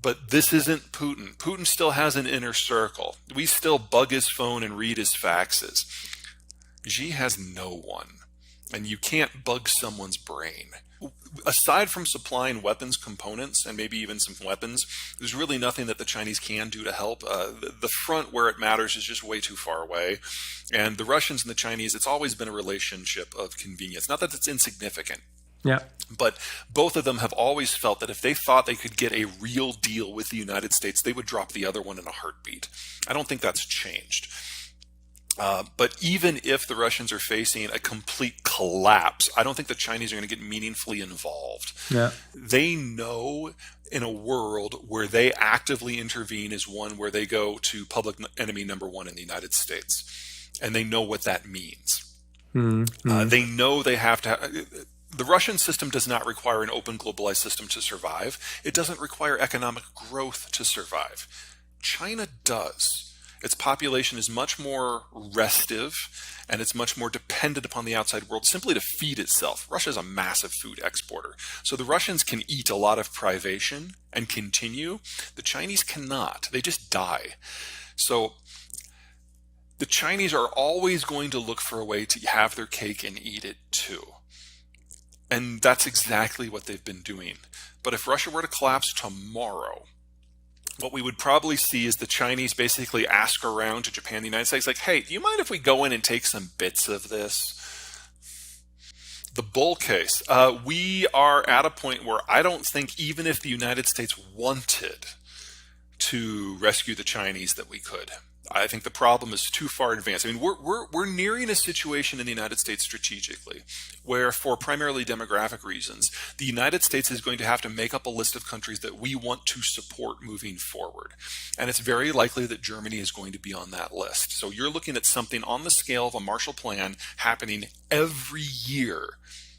But this isn't Putin. Putin still has an inner circle. We still bug his phone and read his faxes. Xi has no one. And you can't bug someone's brain. Aside from supplying weapons components and maybe even some weapons, there's really nothing that the Chinese can do to help. The front where it matters is just way too far away. And the Russians and the Chinese, it's always been a relationship of convenience. Not that it's insignificant. Yeah. But both of them have always felt that if they thought they could get a real deal with the United States, they would drop the other one in a heartbeat. I don't think that's changed. But even if the Russians are facing a complete collapse, I don't think the Chinese are going to get meaningfully involved. Yeah. They know in a world where they actively intervene is one where they go to public enemy number one in the United States. And they know what that means. They know they have to... The Russian system does not require an open globalized system to survive. It doesn't require economic growth to survive. China does. Its population is much more restive, and it's much more dependent upon the outside world simply to feed itself. Russia is a massive food exporter. So the Russians can eat a lot of privation and continue. The Chinese cannot. They just die. So the Chinese are always going to look for a way to have their cake and eat it too. And that's exactly what they've been doing. But if Russia were to collapse tomorrow, what we would probably see is the Chinese basically ask around to Japan, the United States, like, hey, do you mind if we go in and take some bits of this? The bull case. We are at a point where I don't think even if the United States wanted to rescue the Chinese that we could. I think the problem is too far advanced. I mean, we're nearing a situation in the United States strategically where, for primarily demographic reasons, the United States is going to have to make up a list of countries that we want to support moving forward. And it's very likely that Germany is going to be on that list. So you're looking at something on the scale of a Marshall Plan happening every year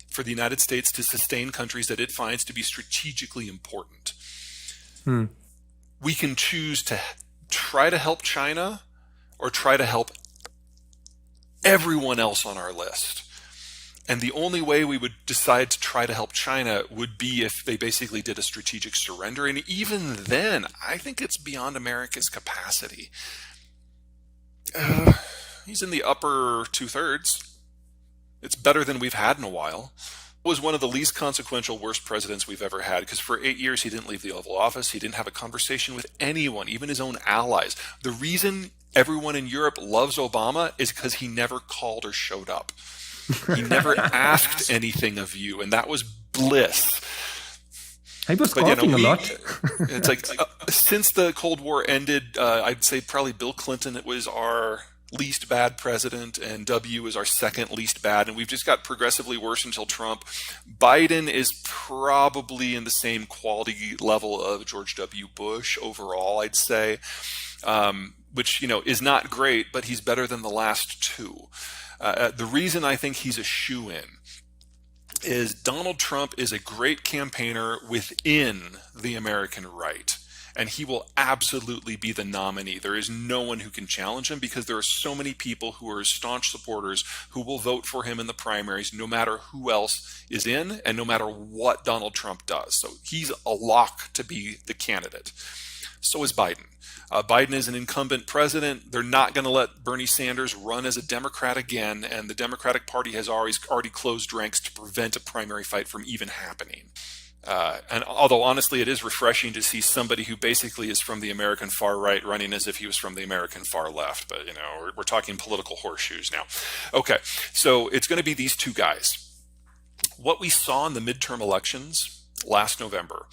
for the United States to sustain countries that it finds to be strategically important. We can choose to try to help China or try to help everyone else on our list. And the only way we would decide to try to help China would be if they basically did a strategic surrender. And even then, I think it's beyond America's capacity. He's in the upper 2/3. It's better than we've had in a while. Was one of the least consequential, worst presidents we've ever had, because for 8 years he didn't leave the Oval Office. He didn't have a conversation with anyone, even his own allies. The reason everyone in Europe loves Obama is because he never called or showed up. He never asked anything of you, and that was bliss. He was coughing a lot. It's like since the Cold War ended, I'd say probably Bill Clinton was our least bad president, and W is our second least bad, and we've just got progressively worse until Trump. Biden is probably in the same quality level of George W. Bush overall, I'd say, which, you know, is not great, but he's better than the last two. The reason I think he's a shoo-in is Donald Trump is a great campaigner within the American right. And he will absolutely be the nominee. There is no one who can challenge him because there are so many people who are his staunch supporters who will vote for him in the primaries no matter who else is in and no matter what Donald Trump does. So he's a lock to be the candidate. So is Biden. Biden is an incumbent president. They're not going to let Bernie Sanders run as a Democrat again, and the Democratic Party has already closed ranks to prevent a primary fight from even happening. And although honestly it is refreshing to see somebody who basically is from the American far right running as if he was from the American far left, but you know, we're talking political horseshoes now. Okay, so it's going to be these two guys. What we saw in the midterm elections last November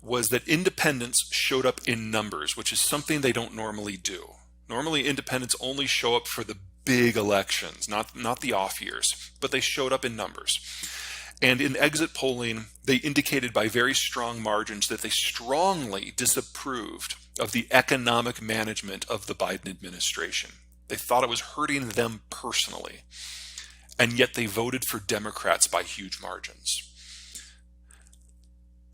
was that independents showed up in numbers, which is something they don't normally do. Normally independents only show up for the big elections, not the off years, but they showed up in numbers. And in exit polling, they indicated by very strong margins that they strongly disapproved of the economic management of the Biden administration. They thought it was hurting them personally. And yet they voted for Democrats by huge margins.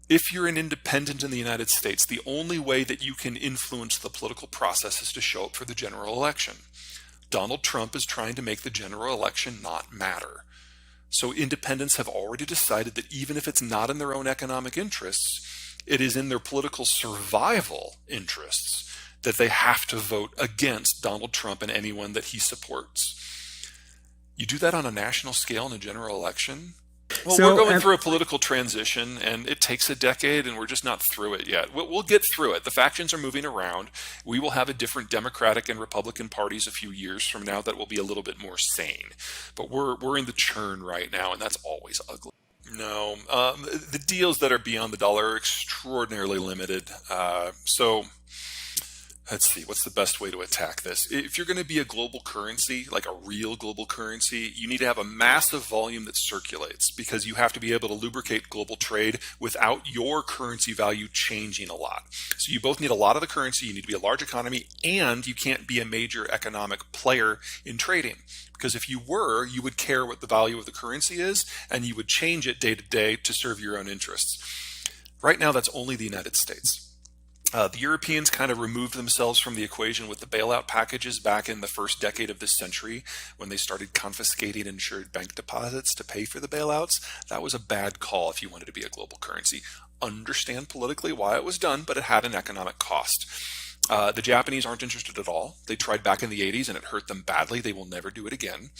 If you're an independent in the United States, the only way that you can influence the political process is to show up for the general election. Donald Trump is trying to make the general election not matter. So independents have already decided that even if it's not in their own economic interests, it is in their political survival interests that they have to vote against Donald Trump and anyone that he supports. You do that on a national scale in a general election? Well, we're going through a political transition, and it takes a decade, and we're just not through it yet. We'll get through it. The factions are moving around. We will have a different Democratic and Republican parties a few years from now that will be a little bit more sane. But we're in the churn right now, and that's always ugly. No, the deals that are beyond the dollar are extraordinarily limited. So let's see, what's the best way to attack this? If you're going to be a global currency, like a real global currency, you need to have a massive volume that circulates, because you have to be able to lubricate global trade without your currency value changing a lot. So you both need a lot of the currency, you need to be a large economy, and you can't be a major economic player in trading. Because if you were, you would care what the value of the currency is, and you would change it day to day to serve your own interests. Right now, that's only the United States. The Europeans kind of removed themselves from the equation with the bailout packages back in the first decade of this century, when they started confiscating insured bank deposits to pay for the bailouts. That was a bad call if you wanted to be a global currency. Understand politically why it was done, but it had an economic cost. The Japanese aren't interested at all. They tried back in the 80s and it hurt them badly. They will never do it again.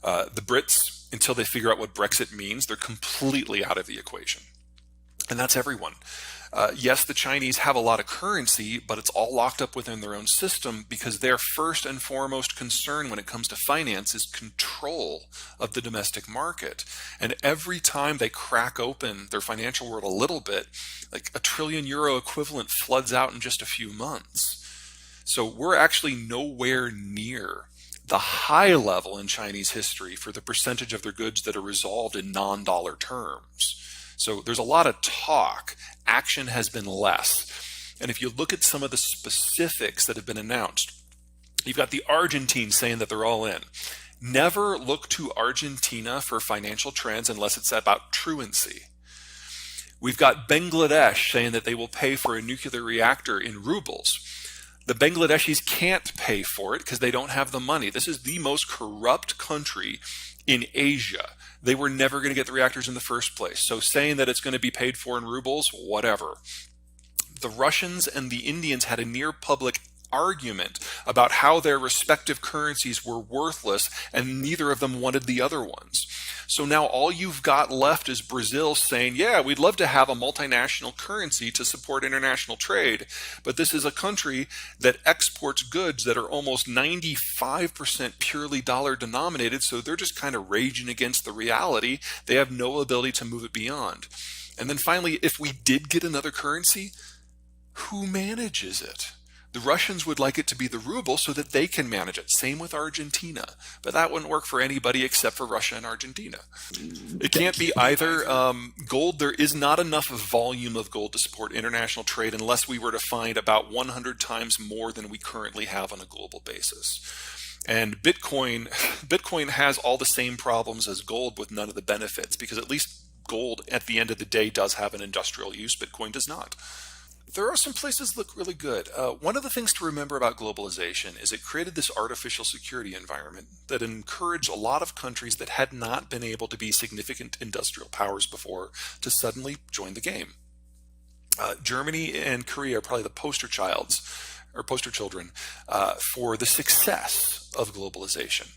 The Brits, until they figure out what Brexit means, they're completely out of the equation. And that's everyone. Yes, the Chinese have a lot of currency, but it's all locked up within their own system, because their first and foremost concern when it comes to finance is control of the domestic market. And every time they crack open their financial world a little bit, like €1 trillion equivalent floods out in just a few months. So we're actually nowhere near the high level in Chinese history for the percentage of their goods that are resolved in non-dollar terms. So there's a lot of talk. Action has been less. And if you look at some of the specifics that have been announced, you've got the Argentines saying that they're all in. Never look to Argentina for financial trends unless it's about truancy. We've got Bangladesh saying that they will pay for a nuclear reactor in rubles. The Bangladeshis can't pay for it because they don't have the money. This is the most corrupt country in Asia. They were never going to get the reactors in the first place. So saying that it's going to be paid for in rubles, whatever. The Russians and the Indians had a near public argument about how their respective currencies were worthless, and neither of them wanted the other ones. So now all you've got left is Brazil saying, yeah, we'd love to have a multinational currency to support international trade, but this is a country that exports goods that are almost 95% purely dollar denominated, so they're just kind of raging against the reality. They have no ability to move it beyond. And then finally, if we did get another currency, who manages it? The Russians would like it to be the ruble so that they can manage it. Same with Argentina. But that wouldn't work for anybody except for Russia and Argentina. It can't be either. Gold, there is not enough volume of gold to support international trade unless we were to find about 100 times more than we currently have on a global basis. And Bitcoin has all the same problems as gold with none of the benefits, because at least gold at the end of the day does have an industrial use. Bitcoin does not. There are some places that look really good. One of the things to remember about globalization is it created this artificial security environment that encouraged a lot of countries that had not been able to be significant industrial powers before to suddenly join the game. Germany and Korea are probably the poster children for the success of globalization.